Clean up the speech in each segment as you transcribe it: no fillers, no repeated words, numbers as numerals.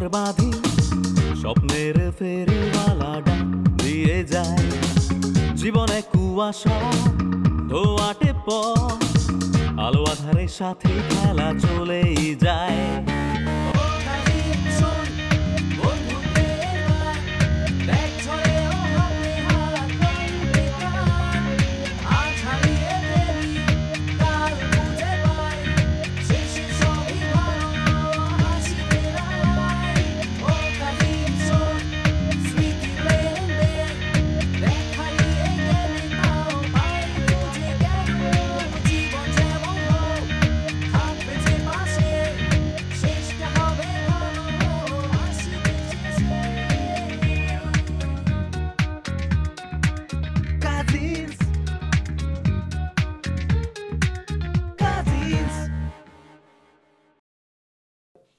মোর বাঁধি স্বপ্নের ফেরিওয়ালাটা দিয়ে যায় জীবনে কুয়াশা ধোয়াটে পথ আলো আধারের সাথে খেলা চলেই যায়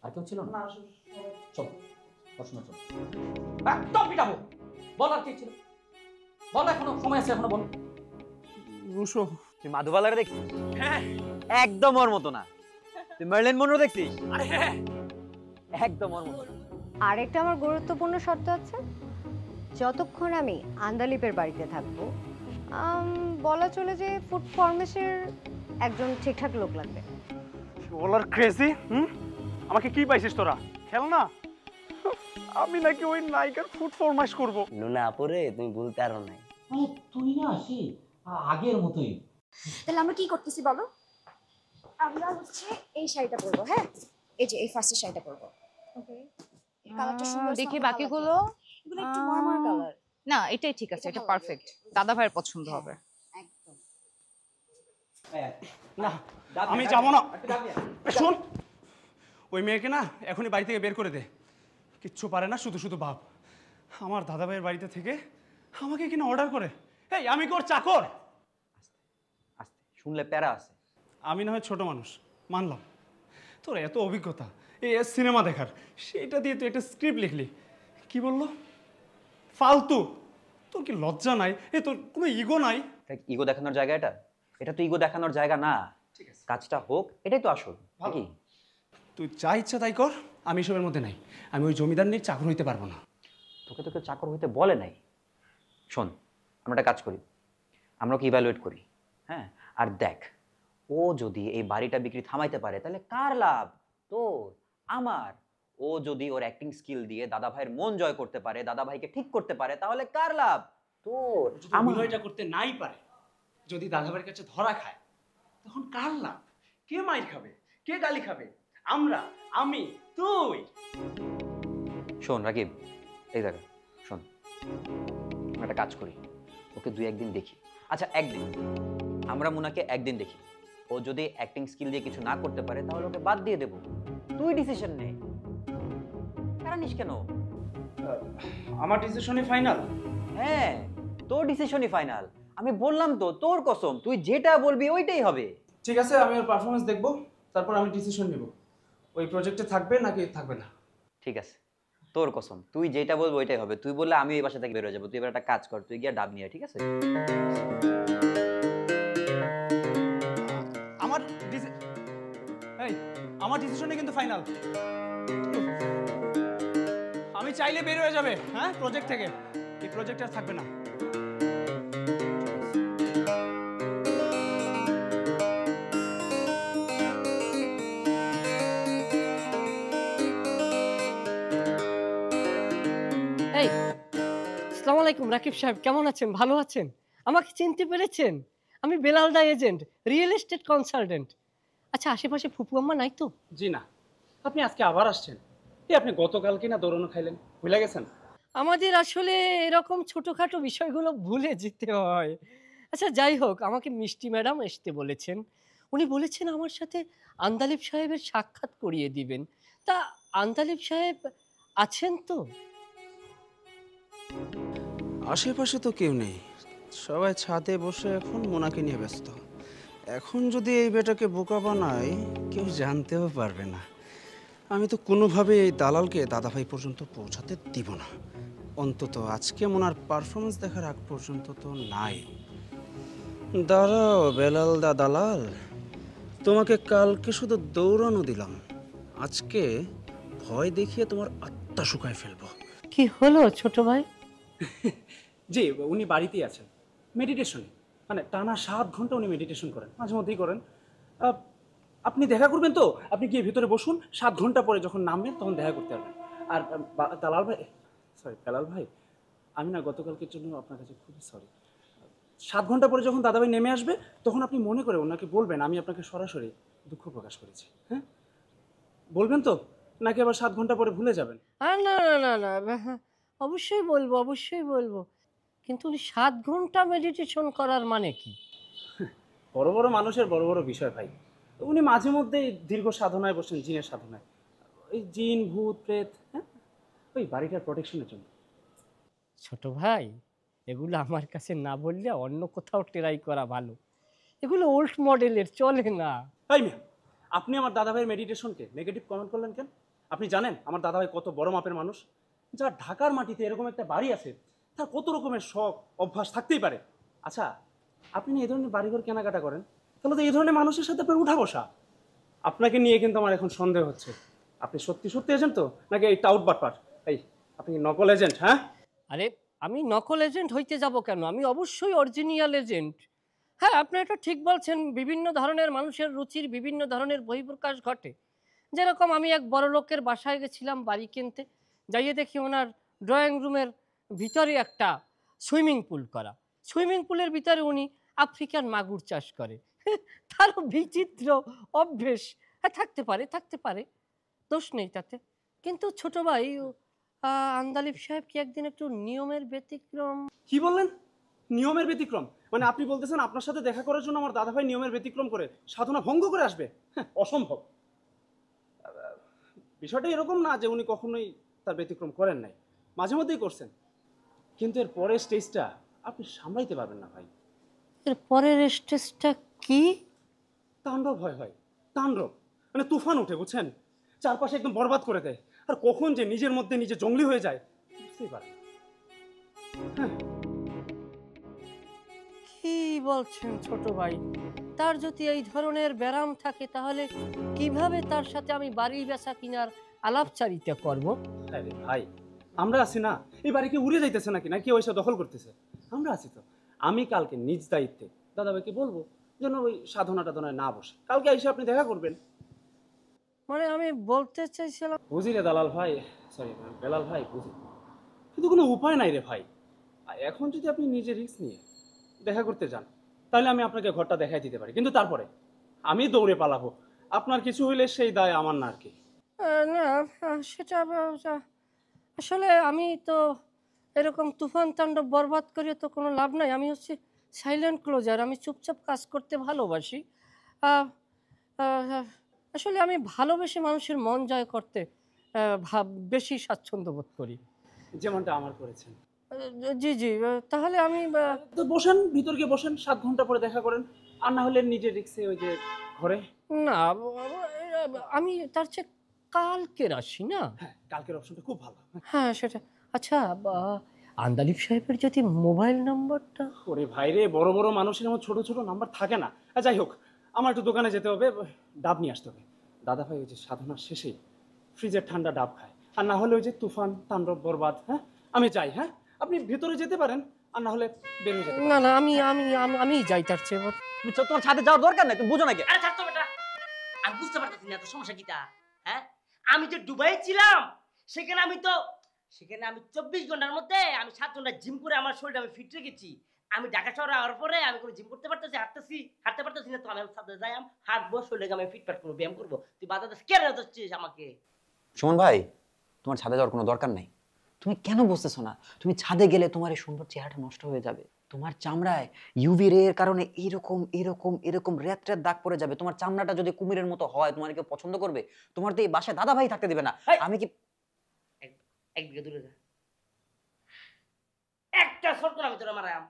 আর কেউ ছিল না? চল পড়াশোনা চল। একদম পিটাবো। বল আর কি ছিল? বল, এখনো সময় আছে, এখনো বল। রুশো, তুই মাধুবালারে দেখছিস? হ্যাঁ একদম ওর মতো না। তুই মার্লিন মনরো দেখছিস? আরে হ্যাঁ একদম ওর মতো। আরেকটা আমার গুরুত্বপূর্ণ শর্ত আছে, যতক্ষণ আমি আন্দালিপের বাড়িতে থাকবো বলা চলে যে ফুড ফরমেসের একজন ঠিকঠাক লোক লাগবে। বলার ক্রেজি। আমাকে কি পাইছিস তোরা? খেল না, আমি নাকি ওই নায়িকার ফুড ফরমাইশ করবো। নুনা আপরে তুমি বলতে আরো নাই। তুই না সে আগের মতোই। তাহলে আমরা কি করতেছি বলো? আমরা হচ্ছে এই শাড়িটা পরবো। হ্যাঁ, এই যে এই ফার্স্টের শাড়িটা পরবো। ওকে, এই কালারটা সুন্দর। দেখি বাকিগুলো। এগুলো একটু নরমাল কালার। না, এটাই ঠিক আছে, এটা পারফেক্ট। দাদা ভাইয়ের পছন্দ হবে একদম। না আমি যাবো না। শোন, ওই মেয়েকে না এখনই বাড়ি থেকে বের করে দে। কিচ্ছু পারে না, শুধু শুধু ভাব। আমার দাদা ভাইয়ের বাড়িতে থেকে আমাকে কিনা অর্ডার করে। এই আমি কোর চাকর? আস্তে শুনলে প্যারা আছে। আমি না হয় ছোট মানুষ, মানলাম। তোর এত অভিজ্ঞতা এই সিনেমা দেখার, সেটা দিয়ে তুই একটা স্ক্রিপ্ট লিখলি, কি বললো? ফালতু। তোর কি লজ্জা নাই? তোর কোনো ইগো নাই? ইগো দেখানোর জায়গা এটা? এটা তো ইগো দেখানোর জায়গা না। ঠিক আছে, কাজটা হোক, এটাই তো আসল। কি তুই যা ইচ্ছা তাই কর, আমি এসবের মধ্যে নাই। আমি ওই জমিদার নিয়ে চাকর হইতে পারবো না। তোকে তোকে চাকর হইতে বলে নাই। শোন, আমরা একটা কাজ করি, আমরা ওকে ইভ্যালুয়েট করি। হ্যাঁ, আর দেখ, ও যদি এই বাড়িটা বিক্রি থামাইতে পারে তাহলে কার লাভ? তোর, আমার। ও যদি ওর অ্যাক্টিং স্কিল দিয়ে দাদা ভাইয়ের মন জয় করতে পারে, দাদা ভাইকে ঠিক করতে পারে, তাহলে কার লাভ? তোর। অভিনয়টা করতে নাই পারে, যদি দাদা ভাইয়ের কাছে ধরা খায়, তখন কার লাভ? কে মাইর খাবে? কে গালি খাবে? আমরা, আমি, তুই। শোন রাকিব, এই জায়গা শোন, আমরা একটা কাজ করি, ওকে 2-1 দিন দেখি। আচ্ছা, একদিন আমরা মুনাকে একদিন দেখি। ও যদি অ্যাক্টিং স্কিল দিয়ে কিছু না করতে পারে তাহলে ওকে বাদ দিয়ে দেবো। তুই ডিসিশন নে। জানিস কেন? আমার ডিসিশনই ফাইনাল। হ্যাঁ, তোর ডিসিশনই ফাইনাল। আমি বললাম তো, তোর কসম, তুই যেটা বলবি ওইটাই হবে। ঠিক আছে, আমি ওর পারফরমেন্স দেখবো, তারপর আমি ডিসিশন নেব ওই প্রজেক্টে থাকবে নাকি থাকবে না। ঠিক আছে, তোর কসম, তুই যেটা বলবি ওইটাই হবে। তুই বললে আমি এই বাসা থেকে বের হয়ে যাবো। তুই এবার একটা কাজ কর, তুই গিয়ে ডাব নিয়ে, ঠিক আছে? আমার ডিসিশনে কিন্তু ফাইনাল। আমি চাইলে বের হয়ে যাবে, হ্যাঁ, প্রজেক্ট থেকে। এই প্রজেক্ট আর থাকবে না। এই, আসসালামু আলাইকুম রাকিব সাহেব, কেমন আছেন? ভালো আছেন? আমাকে চিনতে পেরেছেন? আমি বেলাল দা এজেন্ট, রিয়েল এস্টেট কনসালটেন্ট। আচ্ছা, আশেপাশে ফুপু আম্মা নাই তো? জি না। আপনি আজকে আবার আসছেন? এই আপনি গতকালকে না দৌড়ানো খাইলেন, ভুলে গেছেন? আমাদের আসলে এরকম ছোটোখাটো বিষয়গুলো ভুলে যেতে হয়। আচ্ছা, যাই হোক, আমাকে মিষ্টি ম্যাডাম আসতে বলেছেন। উনি বলেছেন আমার সাথে আন্দালিব সাহেবের সাক্ষাৎ করিয়ে দিবেন। তা আন্দালিব সাহেব আছেন তো? আশেপাশে তো কেউ নেই, সবাই ছাদে বসে এখন মোনাকে নিয়ে ব্যস্ত। এখন যদি এই বেটাকে বোকা বানাই, কেউ জানতেও পারবে না। আমি তো কোনোভাবে এই দালালকে দাদাভাই পর্যন্ত পৌঁছাতে দিব না। অন্তত আজকে মোনার পারফরমেন্স দেখার আগ পর্যন্ত তো নাই। দাঁড়াও বেলাল দা দালাল, তোমাকে কালকে শুধু দৌড়ানো দিলাম, আজকে ভয় দেখিয়ে তোমার আত্মা শুকায় ফেলবো। কি হলো ছোট ভাই? জি, উনি বাড়িতেই আছেন মেডিটেশনে, মানে টানা 7 ঘন্টা উনি মেডিটেশন করেন, মাঝে মধ্যেই করেন। আপনি দেখা করবেন তো? আপনি গিয়ে ভিতরে বসুন, 7 ঘন্টা পরে যখন নামবেন তখন দেখা করতে পারবেন। আর দালাল ভাই, সরি বেলাল ভাই, আমি না গতকালকের জন্য আপনার কাছে খুবই সরি। 7 ঘন্টা পরে যখন দাদাভাই নেমে আসবে তখন আপনি মনে করে ওনাকে বলবেন আমি আপনাকে সরাসরি দুঃখ প্রকাশ করেছি। হ্যাঁ, বলবেন তো? নাকি আবার 7 ঘন্টা পরে ভুলে যাবেন? না না না না, অবশ্যই বলবো, অবশ্যই বলবো। কিন্তু উনি 7 ঘন্টা মেডিটেশন করার মানে কি? বড় বড় মানুষের বড় বড় বিষয় ভাই। উনি মাঝে মধ্যেই দীর্ঘ সাধনায় বসেন, জিনের সাধনায়। ওই জিন ভূত প্রেত, হ্যাঁ, ওই বাড়িটার প্রোটেকশনের জন্য। ছোট ভাই, এগুলো আমার কাছে না বললে অন্য কোথাও ট্রাই করা ভালো। এগুলো ওল্ড মডেলের, চলে না। তাই মিয়া, আপনি আমার দাদাভাইয়ের মেডিটেশনকে নেগেটিভ কমেন্ট করলেন কেন? আপনি জানেন আমার দাদাভাই কত বড় মাপের মানুষ? যার ঢাকার মাটিতে এরকম একটা বাড়ি আছে, তার কত রকমের শখ অভ্যাস থাকতেই পারে। আচ্ছা, আপনি এই ধরনের বাড়িঘর কেনাকাটা করেন, তাহলে তো এই ধরনের মানুষের সাথে আপনার উঠা বসা। আপনাকে নিয়ে কিন্তু আমার এখন সন্দেহ হচ্ছে, আপনি সত্যি সত্যি এজেন্ট তো, নাকি এই টাউট বাটপার? এই আপনি নকল এজেন্ট? হ্যাঁ, আরে আমি নকল এজেন্ট হইতে যাব কেন? আমি অবশ্যই অরিজিনাল এজেন্ট। হ্যাঁ, আপনি এটা ঠিক বলছেন, বিভিন্ন ধরনের মানুষের রুচির বিভিন্ন ধরনের বহিঃপ্রকাশ ঘটে। যেরকম আমি এক বড় লোকের বাসায় গেছিলাম বাড়ি কিনতে, যাইয়ে দেখি ওনার ড্রয়িং রুমের ভিতরে একটা সুইমিং পুল করা। সুইমিং পুলের ভিতরে উনি আফ্রিকান মাগুর চাষ করে। তারও বিচিত্র অভ্যেস। হ্যাঁ, থাকতে পারে, থাকতে পারে, দোষ নেই তাতে। কিন্তু ছোট ভাই, আন্দালিব সাহেব কি একদিন একটু নিয়মের ব্যতিক্রম? কি বললেন? নিয়মের ব্যতিক্রম? মানে আপনি বলতেছেন আপনার সাথে দেখা করার জন্য আমার দাদাভাই নিয়মের ব্যতিক্রম করে সাধনা ভঙ্গ করে আসবে? হ্যাঁ, অসম্ভব। বিষয়টা এরকম না যে উনি কখনোই তার ব্যতিক্রম করেন নাই, মাঝে মধ্যেই করছেন। কিন্তু এর পরের স্টেজটা আপনি সামলাইতে পারবেন না ভাই। এর পরের স্টেজটা কি? তাণ্ডব হয়, তাণ্ডব মানে তুফান উঠে, বুঝছেন? চারপাশে একদম বরবাদ করে দেয়, আর কখন যে নিজের মধ্যে নিজে জঙ্গলি হয়ে যায় বুঝতেই পারে না। হ্যাঁ, কি বলছেন ছোট ভাই? তার যদি এই ধরনের ব্যারাম থাকে তাহলে কিভাবে তার সাথে আমি বাড়ি বেচা কিনার আলাপচারিতা করব? আরে ভাই, আমরা আছি না? এই বাড়ি কি উড়ে যাইতেছে নাকি, নাকি ওইসব দখল করতেছে? আমরা আছি তো। আমি কালকে নিজ দায়িত্বে দাদাভাইকে বলবো যেন ওই সাধনা টাধনায় না বসে, কালকে এসে আপনি দেখা করবেন। মানে আমি বলতে চাইছিলাম, বুঝি রে দালাল ভাই, সরি বেলাল ভাই, বুঝি, কিন্তু কোনো উপায় নাই রে ভাই। আর এখন যদি আপনি নিজে রিস্ক নিয়ে দেখা করতে যান তাহলে আমি আপনাকে ঘরটা দেখাই দিতে পারি, কিন্তু তারপরে আমি দৌড়ে পালাবো। আপনার কিছু হইলে সেই দায় আমার না আর কি। না সেটা আসলে আমি তো এরকম তুফান তাণ্ডব বরবাদ করে তো কোনো লাভ নাই। আমি হচ্ছে সাইলেন্ট ক্লোজার, আমি চুপচাপ কাজ করতে ভালোবাসি। আসলে আমি ভালোবেসে মানুষের মন জয় করতে বেশি স্বাচ্ছন্দ্য বোধ করি, যেমনটা আমার করেছেন। জি জি, তাহলে আমি তো বসেন, ভিতর গিয়ে বসেন, 7 ঘন্টা পরে দেখা করেন। আর না হলে নিজে রিক্সে ওই যে ঘরে। না, আমি তার চেয়ে কালকের আসি না? হ্যাঁ, কালকের অপশনটা খুব ভালো। হ্যাঁ সেটা। আচ্ছা, আন্দালিব সাহেবের যদি মোবাইল নাম্বারটা? ওরে ভাই রে, বড় বড় মানুষের এমন ছোট ছোট নাম্বার থাকে না। যাই হোক, আমার একটু দোকানে যেতে হবে, ডাব নিয়ে আসতে হবে। দাদা ভাই ওই যে সাধনার শেষে ফ্রিজের ঠান্ডা ডাব খায়, আর না হলে ওই যে তুফান তাণ্ডব বরবাদ। হ্যাঁ, আমি যাই। হ্যাঁ, আপনি ভিতরে যেতে পারেন, আর না হলে বের হয়ে যেতে পারেন। না না, আমি যাই তার চেয়ে। তোমার ছাদে যাওয়ার দরকার নাই, তুমি বুঝো নাকি? আরে থাকতো বেটা, আমি বুঝতে পারতেছি না তো সমস্যা কিটা। হ্যাঁ, আমি যে দুবাই ছিলাম সেখানে আমি 24 ঘন্টার মধ্যে আমি 7 ঘন্টা জিম করে আমার শরীরটা আমি ফিট রেখেছি। আমি ঢাকা শহরে আওয়ার পরে আমি কোনো জিম করতে পারতেছি, হাঁটতে পারতেছি না। তো আমি সাথে যাই, হাঁটবো, শরীরকে আমি ফিটফাট করবো, ব্যায়াম করবো। তুই বাধা দিস কেন দিচ্ছিস আমাকে? সুমন ভাই, তোমার ছাদে যাওয়ার কোনো দরকার নাই। তুমি কেন বুঝতেছো না? তুমি ছাদে গেলে তোমার এই সুন্দর চেহারাটা নষ্ট হয়ে যাবে। তোমার চামড়ায় ইউভি রে এর কারণে এরকম এরকম এরকম রেত দাগ পড়ে যাবে। তোমার চামড়াটা যদি কুমিরের মতো হয়, তোমার কেউ পছন্দ করবে? তোমার তো এই বাসায় দাদা ভাই থাকতে দিবে না। আমি কি এক দিকে দূরে যা, একটা শর্ত আমি তোরা মারাম।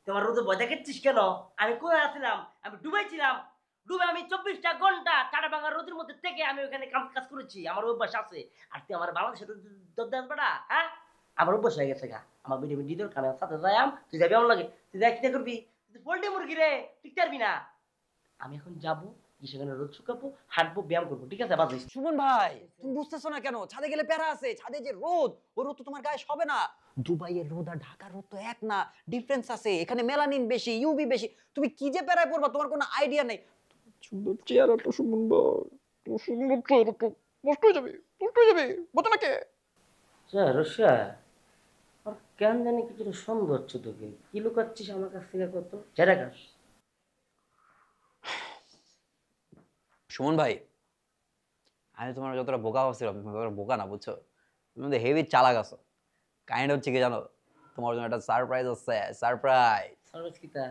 তোমার রোদে ভয় দেখাচ্ছিস কেন? আমি কোথায় আসছিলাম? আমি ডুবাই ছিলাম। ডুবে আমি 24টা ঘন্টা টাটা ভাঙা রোদের মধ্যে থেকে আমি ওখানে কাজ করেছি। আমার অভ্যাস আছে। আর তুই আমার বাংলাদেশের দরদাস বেটা। হ্যাঁ, আমার অভ্যাস হয়ে গেছে গা। আমার ভিটামিন ডি দরকার, আমি সাথে যাইম। তুই যাবি আমার লাগে? তুই যাই কিনা করবি? তুই পোল্ট্রি মুরগি রে, টিকতে পারবি না। আমি এখন যাবো, সেখানে রোদ শুকাবো, হাঁটবো, ব্যায়াম করবো, ঠিক আছে? বাজে সুমন ভাই, তুমি বুঝতেছো না কেন? ছাদে গেলে প্যারা আছে, ছাদে যে রোদ, ওই রোদ তো তোমার গায়ে হবে না। দুবাইয়ের রোদ আর ঢাকার রোদ তো এক না, ডিফারেন্স আছে। এখানে মেলানিন বেশি, ইউভি বেশি। তুমি কি যে প্যারায় পড়বা, তোমার কোনো আইডিয়া নেই। সুন্দর চেহারাটা সুমন ভাই, তোমার সুন্দর চেহারাটা নষ্ট হয়ে যাবে, নষ্ট হয়ে যাবে, বোঝো না কে? রসিয়া, আর কেন জানি কিছুটা সন্দেহ হচ্ছে তোকে। কি লুকাচ্ছিস আমার কাছ থেকে? কত চেরা গাছ। সুমন ভাই, আমি তোমার যতটা বোকা ভাবছিলাম, ততটা বোকা না, বুঝছো? তুমি তো হেভি চালাক আছো। কাইন্ড হচ্ছে কি জানো, তোমার জন্য একটা সারপ্রাইজ আছে। সারপ্রাইজ। সারপ্রাইজ কি তা?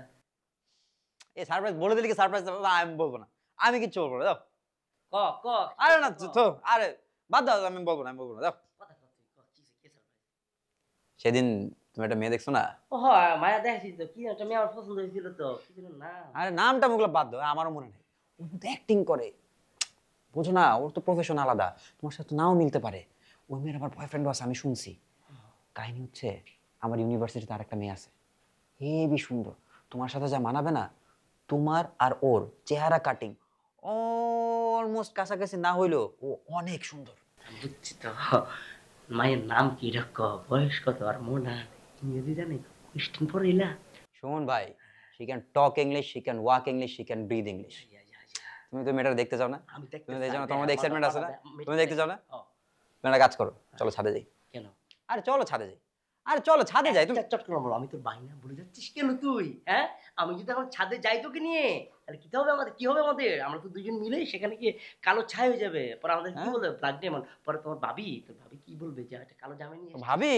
এই সারপ্রাইজ বলে দিলি কি সারপ্রাইজ? আমি বলবো না, আমি কিচ্ছু বলবো না, দাও। ক ক। আরে না তো, আরে বাদ দাও, আমি বলবো না, আমি বলবো না, দাও। সেদিন তুমি একটা মেয়ে দেখছো না? ও হ্যাঁ, মায়া দেখছি তো। কি একটা মেয়ে আমার পছন্দ হয়েছিল তো, কি ছিল না? আরে নামটা মুখগুলো বাদ দাও, আমারও মনে নেই। ও তো অ্যাক্টিং করে, বুঝো না? ওর তো প্রফেশন আলাদা, তোমার সাথে নাও মিলতে পারে। ওই মেয়ের আমার বয়ফ্রেন্ডও আছে, আমি শুনছি। কাহিনী হচ্ছে, আমার ইউনিভার্সিটিতে আর একটা মেয়ে আছে, হেবি সুন্দর। তোমার সাথে যা মানাবে না, তোমার আর ওর চেহারা কাটিং অলমোস্ট কাছাকাছি না হইলেও ও অনেক সুন্দর। বুঝছি তো। মায়ের নাম কি রক, বয়স কত, আর মোনা ইংরেজি জানে? কোয়েশ্চেন পড়িলা? সুমন ভাই, she can talk English, she can walk English, she can breathe English. তুমি তো মেয়েটা দেখতে চাও না? তুমি দেখতে চাও না? তোমার মধ্যে এক্সাইটমেন্ট আছে না? তুমি দেখতে চাও না? তুমি একটা কাজ করো, চলো ছাদে যাই। কেন? আরে চলো ছাদে যাই। আরে চলো ছাদে যাই। তুমি চট করে বলো, আমি তোর ভাই না? ভুলে যাচ্ছিস কেন তুই? হ্যাঁ, আমি যদি এখন ছাদে যাই তোকে নিয়ে, তাহলে কি হবে আমাদের? কি হবে আমাদের? আমরা তো দুজন মিলে সেখানে গিয়ে কালো ছাই হয়ে যাবে। পরে আমাদের কি বলবে? Black demon. পরে তোমার ভাবি, তোর ভাবি কি বলবে? যে একটা কালো জামা নিয়ে ভাবি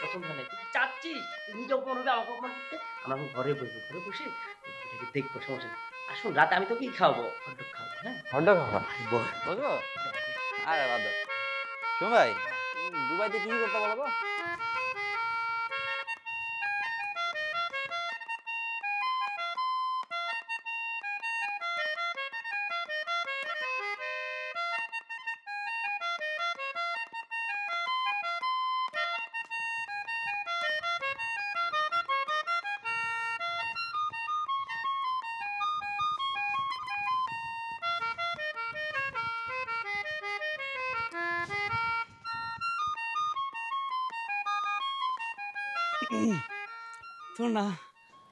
পছন্দ হয় না, তুই চাচ্ছিস তুই নিজে অপমান হবে, আমাকে অপমান করতে। আমরা এখন ঘরে বসবো, ঘরে বসে ভাবিটাকে দেখবো, সমস্যা নেই। আসুন রাতে আমি তোকেই খাওয়াবো, হটডগ খাওয়াবো। হ্যাঁ, হটডগ খাওয়া বুঝবো? আরে বাদ দাও। সুমন ভাই, দুবাইতে কি করতে বলো তো? তো না।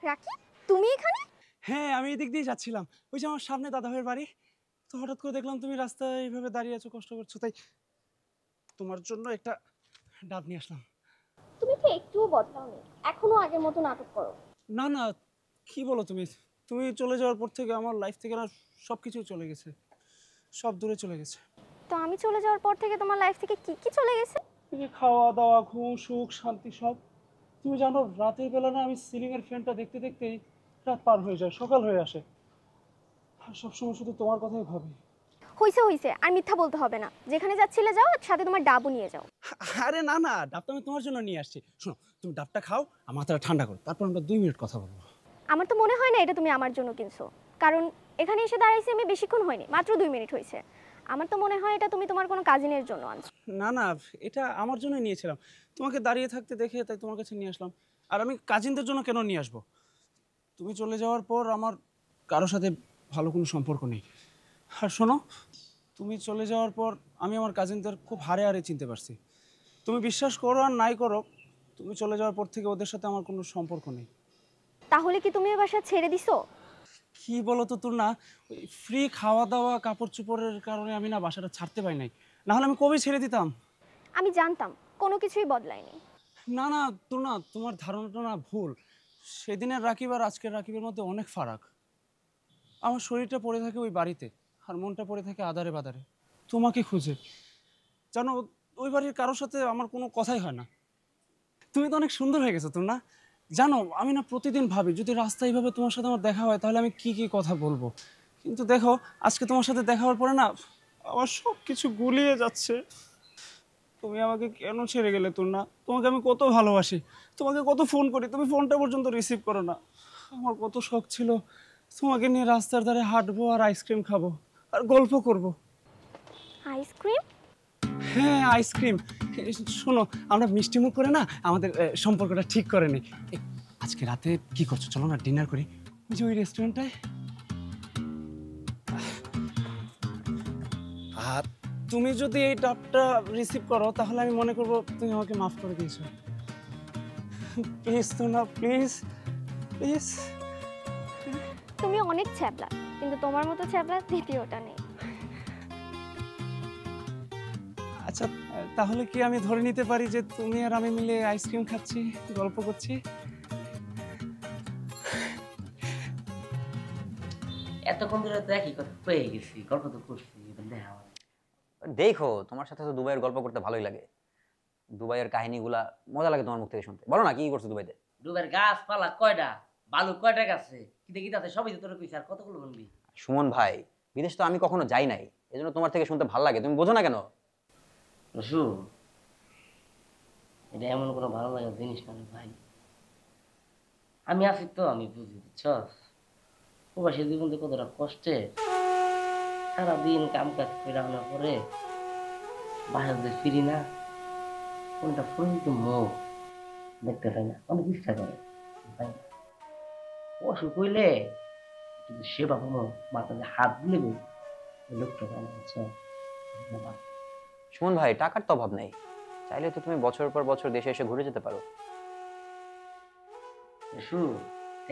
রাকি, তুমি এখানে? হ্যাঁ, আমি এদিক দিয়ে যাচ্ছিলাম। ওই যে আমার সামনে দাদা ভাইয়ের বাড়ি, তো হঠাৎ করে দেখলাম তুমি রাস্তায় এইভাবে দাঁড়িয়ে আছো, কষ্ট করছো, তাই তোমার জন্য একটা ডাব নিয়ে আসলাম। তুমি তো একটুও বদলাওনি, এখনো আগের মতো নাটক করো। না না, কি বলো তুমি? তুমি চলে যাওয়ার পর থেকে আমার লাইফ থেকে না সব কিছু চলে গেছে, সব দূরে চলে গেছে। তো আমি চলে যাওয়ার পর থেকে তোমার লাইফ থেকে কি কি চলে গেছে? এই যে খাওয়া দাওয়া, ঘুম, সুখ, শান্তি সব। তুমি জানো রাতের বেলা না আমি সিলিংয়ের ফ্যানটা দেখতে দেখতেই রাত পার হয়ে যায়, সকাল হয়ে আসে, আর সবসময় শুধু তোমার কথাই ভাবি। হইছে হইছে, আর মিথ্যা বলতে হবে না। যেখানে যাচ্ছিলে যাও, সাথে তোমার ডাবও নিয়ে যাও। আরে না না, ডাবটা আমি তোমার জন্য নিয়ে আসছি। শোনো, তুমি ডাবটা খাও আর মাথাটা ঠান্ডা করো, তারপর আমরা 2 মিনিট কথা বলবো। আমার তো মনে হয় না এটা তুমি আমার জন্য কিনছো, কারণ এখানে এসে দাঁড়াইছি আমি বেশিক্ষণ হয়নি, মাত্র 2 মিনিট হয়েছে। আমার তো মনে হয় এটা তুমি তোমার কোনো কাজিনের জন্য আনছো। না না, এটা আমার জন্য নিয়েছিলাম, তোমাকে দাঁড়িয়ে থাকতে দেখে তাই তোমার কাছে নিয়ে আসলাম। আর আমি কাজিনদের জন্য কেন নিয়ে আসবো? তুমি চলে যাওয়ার পর আমার কারোর সাথে ভালো কোনো সম্পর্ক নেই। আর শোনো, তুমি চলে যাওয়ার পর আমি আমার কাজিনদের খুব হারে হারে চিনতে পারছি। তুমি বিশ্বাস করো আর নাই করো, তুমি চলে যাওয়ার পর থেকে ওদের সাথে আমার কোনো সম্পর্ক নেই। তাহলে কি তুমি এই বাসা ছেড়ে দিছো? কি বলো তো তোর না, ওই ফ্রি খাওয়া দাওয়া কাপড় চোপড়ের কারণে আমি না বাসাটা ছাড়তে পারি নাই, না হলে আমি কবে ছেড়ে দিতাম। আমি জানতাম কোনো কিছুই বদলায়নি। না না তোর না, তোমার ধারণাটা না ভুল। সেদিনের রাকিব আর আজকের রাকিবের মধ্যে অনেক ফারাক। আমার শরীরটা পড়ে থাকে ওই বাড়িতে, আর মনটা পড়ে থাকে আদারে বাদারে তোমাকে খুঁজে। জানো, ওই বাড়ির কারোর সাথে আমার কোনো কথাই হয় না। তুমি তো অনেক সুন্দর হয়ে গেছো তোর না। জানো, আমি না প্রতিদিন ভাবি যদি রাস্তায় এইভাবে তোমার সাথে আমার দেখা হয় তাহলে আমি কি কি কথা বলবো, কিন্তু দেখো আজকে তোমার সাথে দেখা হওয়ার পরে না আমার সব কিছু গুলিয়ে যাচ্ছে। তুমি আমাকে কেন ছেড়ে গেলে তোর না? তোমাকে আমি কত ভালোবাসি, তোমাকে কত ফোন করি, তুমি ফোনটা পর্যন্ত রিসিভ করো না। আমার কত শখ ছিল তোমাকে নিয়ে রাস্তার ধারে হাঁটবো আর আইসক্রিম খাবো আর গল্প করব। আইসক্রিম? হ্যাঁ আইসক্রিম। শোনো, আমরা মিষ্টি মুখ করে না আমাদের সম্পর্কটা ঠিক করে নি। আজকে রাতে কি করছো? চলো না ডিনার করি, ওই যে ওই রেস্টুরেন্টটায়। তুমি যদি এই ডাবটা রিসিভ করো তাহলে আমি মনে করব তুমি আমাকে মাফ করে দিয়েছো। প্লিজ তো না, প্লিজ প্লিজ। তুমি অনেক ছ্যাবলা, কিন্তু তোমার মতো ছ্যাবলা দ্বিতীয়টা নেই। আচ্ছা, তাহলে কি আমি ধরে নিতে পারি যে তুমি আর আমি মিলে আইসক্রিম খাচ্ছি, গল্প করছি? এতক্ষণ ধরে তো একই কথা পেয়ে গেছি, গল্প তো করছি, দেখা হয়। দেখো, তোমার সাথে তো দুবাইয়ের গল্প করতে ভালোই লাগে। দুবাইয়ের কাহিনীগুলা মজা লাগে তোমার মুখ থেকে শুনতে। বলো না কি করছো দুবাইতে? দুবাইয়ের গাছপালা কয়টা, বালু কয়টা গাছে, কিতে কিতাতে সবই তো তোর কইছে, আর কতগুলো বলবি? সুমন ভাই, বিদেশ তো আমি কখনো যাই নাই, এজন্য তোমার থেকে শুনতে ভালো লাগে। তুমি বোঝো না কেন? রসু, এটা এমন কোনো ভালো লাগার জিনিস না ভাই। আমি আছি তো, আমি বুঝি, বুঝছস? প্রবাসী জীবন তো কতটা কষ্টের। সারাদিন কাম কাজ করে আনার পরে বাসার যে ফিরি না, কোনটা ফুরিত মুখ দেখতে পাই না, অনেক ইচ্ছা করে ভাই। অসুখ হইলে কিন্তু সেবা কোনো মাথাতে হাত দিলে লোকটা পায় না, বুঝছস? সুমন ভাই, টাকার তো অভাব নেই, চাইলে তো তুমি বছর পর বছর দেশে এসে ঘুরে যেতে পারো।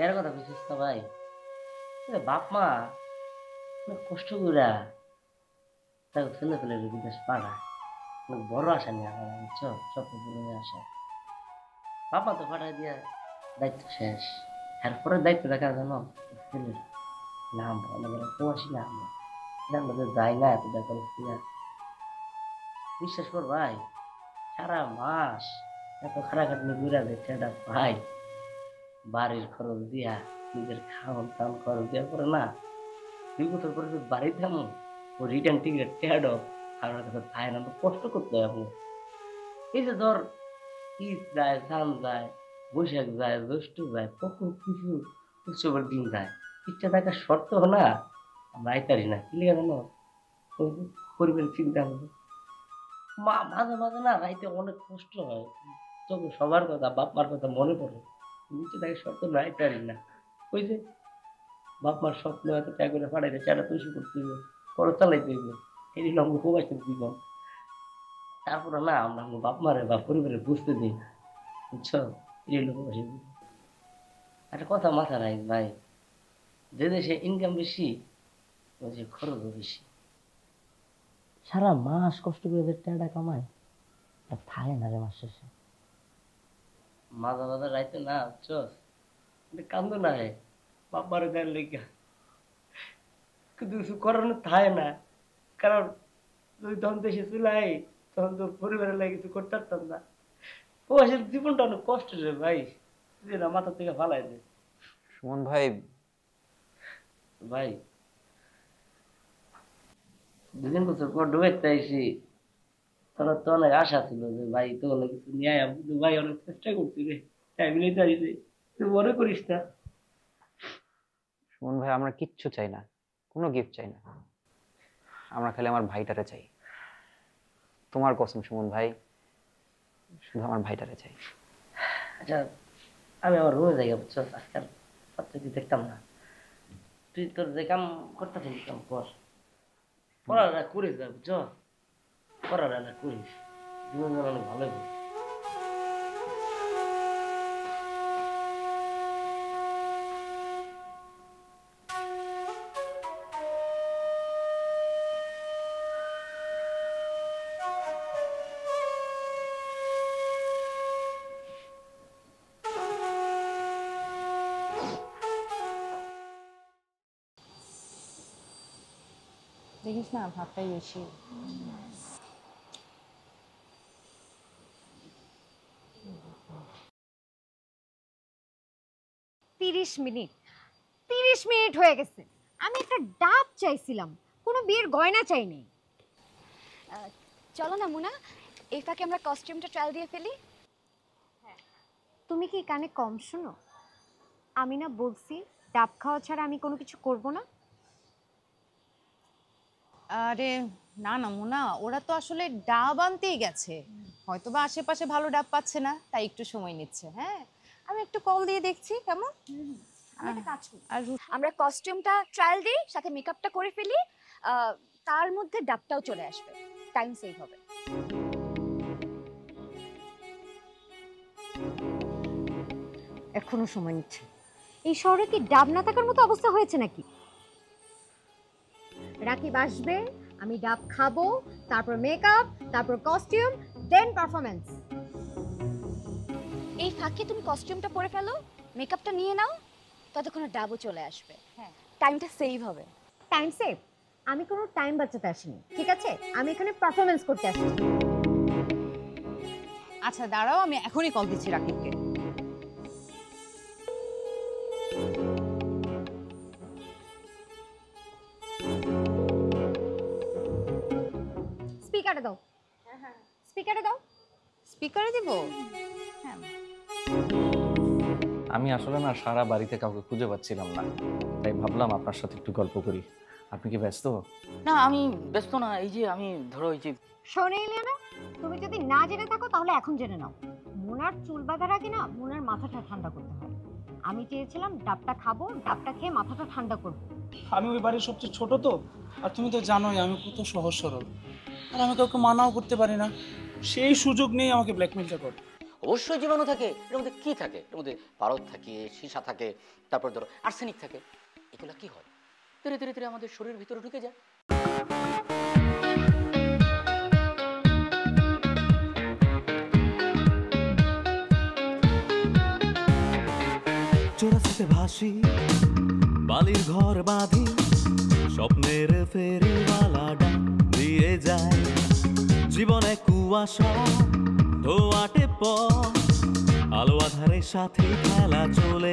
এর কথা বুঝছিস না ভাই? বাপ মা অনেক কষ্ট করে তাকে ছেলে ফেলে বিদেশ পাঠায়, অনেক বড় আশা নিয়ে আমার, বুঝছো? স্বপ্ন পূরণের আশা। বাপ মা তো পাঠায় দিয়ে দায়িত্ব শেষ, এরপরে দায়িত্ব দেখা জানো ছেলের নাম প্রবাসী নাম যাই না এত দেখা বিশ্বাস কর ভাই, সারা মাস এত খাটাখাটনি ঘুরা দেখছে এটা ভাই, বাড়ির খরচ দিয়া, নিজের খাওয়ান টান খরচ দেওয়ার পরে না, 2 বছর পরে যদি বাড়ি থামো, ও রিটার্ন টিকিট টেড কারোর কাছে থাকে না, তো কষ্ট করতে হয় আপনি। এই যে ধর ঈদ যায়, সান যায়, বৈশাখ যায়, জ্যৈষ্ঠ যায়, কত কিছু উৎসবের দিন যায়, ইচ্ছা থাকার শর্ত না আমরা আইতারি না। কি লেগে জানো? পরিবারের চিন্তা হবে। মাঝে মাঝে না রাইতে অনেক কষ্ট হয়, তবে সবার কথা, বাপ মার কথা মনে পড়ে, নিচে তাকে স্বপ্ন নাই পারি না। ওই যে বাপ মার স্বপ্ন এত ত্যাগ করে পাঠাইতে চাটা তুষি করতে হইবে, খরচ চালাইতে হইবে, এই লঙ্গ প্রবাসের জীবন। তারপরে না আমরা বাপ মারে বা পরিবারে বুঝতে দিই, বুঝছো? এই লোক প্রবাসের জীবন। একটা কথা মাথা রাখ ভাই, যে দেশে ইনকাম বেশি ওই যে খরচও বেশি। সারা মাস কষ্ট করে যে টাকা কামায় আর থাকে না রে মাস শেষে। মাঝে মাঝে রাইতে না চস কান্দ না হে বাবার দেয় লেগে, কিন্তু কিছু করানো থাকে না, কারণ যদি তখন দেশে চুলাই তখন তো পরিবারের লাগে কিছু করতে পারতাম না। প্রবাসের জীবনটা অনেক কষ্ট রে ভাই, না মাথা থেকে ফালাই দে। সুমন ভাই, ভাই 2 বছর পর ডুবাইতে আইসি, তোর তো অনেক আশা ছিল যে ভাই তো অনেক কিছু নিয়ে আয়, কিন্তু ভাই অনেক চেষ্টা করছি রে, টাইম নিতে আইসি, তুই মনে করিস না। সুমন ভাই, আমরা কিচ্ছু চাই না, কোনো গিফট চাই না, আমরা খালি আমার ভাইটারে চাই। তোমার কসম সুমন ভাই, শুধু আমার ভাইটারে চাই। আচ্ছা আমি আমার রুমে যাই, বুঝছো? আজকাল বাচ্চাকে দেখতাম না, তুই তোর যে কাম করতে থাকি কাম কর, পড়াটা করিস না, বুঝছো? পড়াটা করিস, জীবন অনেক ভালো হবে। দেখিস না ভাতটাই বেশি। 30 মিনিট 30 মিনিট হয়ে গেছে, আমি একটা ডাব চাইছিলাম, কোনো বিয়ের গয়না চাই নাই। চলো না মুনা, এই ফাঁকে আমরা কস্টিউমটা ট্রায়াল দিয়ে ফেলি। তুমি কি কানে কম শোনো? আমি না বলছি ডাব খাওয়া ছাড়া আমি কোনো কিছু করব না। আরে না না মোনা, ওরা তো আসলে ডাব আনতেই গেছে, হয়তোবা আশেপাশে ভালো ডাব পাচ্ছে না, তাই একটু সময় নিচ্ছে। হ্যাঁ, আমি একটু কল দিয়ে দেখছি কেমন। আমরা একটা কাজ করি, আমরা কস্টিউমটা ট্রায়াল দিই, সাথে মেকআপটা করে ফেলি, তার মধ্যে ডাবটাও চলে আসবে। টাইম সেভ হবে। এখনো সময় নিচ্ছে। এই শহরে কি ডাব না থাকার মতো অবস্থা হয়েছে নাকি? রাকিব আসবে, আমি ডাব খাবো, তারপর মেকআপ, তারপর কস্টিউম, দেন পারফরম্যান্স। এই ফাঁকে তুমি কস্টিউমটা পরে ফেলো, মেকআপটা নিয়ে নাও, ততক্ষণে ডাবও চলে আসবে। হ্যাঁ, টাইমটা সেভ হবে। Time save? আমি কোনো টাইম বাঁচাতে আসিনি, ঠিক আছে? আমি এখানে পারফরম্যান্স করতে আসছি। আচ্ছা দাঁড়াও, আমি এখনই কল দিচ্ছি রাকিবকে। স্পিকারে দাও, স্পিকারে দাও। স্পিকারে দিব? হ্যাঁ। আমি আসলে না সারা বাড়িতে কাউকে খুঁজে পাচ্ছিলাম না, তাই ভাবলাম আপনার সাথে একটু গল্প করি। আপনি কি ব্যস্ত? না আমি ব্যস্ত না, এই যে আমি ধরো এই যে শোনে ইলিয়ানা, তুমি যদি না জেনে থাকো তাহলে এখন জেনে নাও। মোনার চুল বাঁধার আগে না মোনার মাথাটা ঠান্ডা করতে হয়। আমি চেয়েছিলাম ডাবটা খাবো, ডাবটা খেয়ে মাথাটা ঠান্ডা করবো। আমি ওই বাড়ির সবচেয়ে ছোট তো, আর তুমি তো জানোই আমি কত সহজ সরল, আর আমি কাউকে মানাও করতে পারি না। সেই সুযোগ নেই আমাকে ব্ল্যাকমেলটা করে। অবশ্যই জীবাণু থাকে, এর মধ্যে কি থাকে? এর মধ্যে পারদ থাকে, সীসা থাকে, তারপর ধরো আর্সেনিক থাকে। এগুলো কি হয় ধীরে ধীরে ধীরে আমাদের শরীরের ভিতরে ঢুকে যায়। চোরাশিতে ভাসি, বালির ঘর বাঁধি, স্বপ্নের ফেরিওয়ালা ডাক দিয়ে যায়। জীবনে কুয়াশা ধোয়াটে পথ, আলো আধারের সাথে খেলা চলে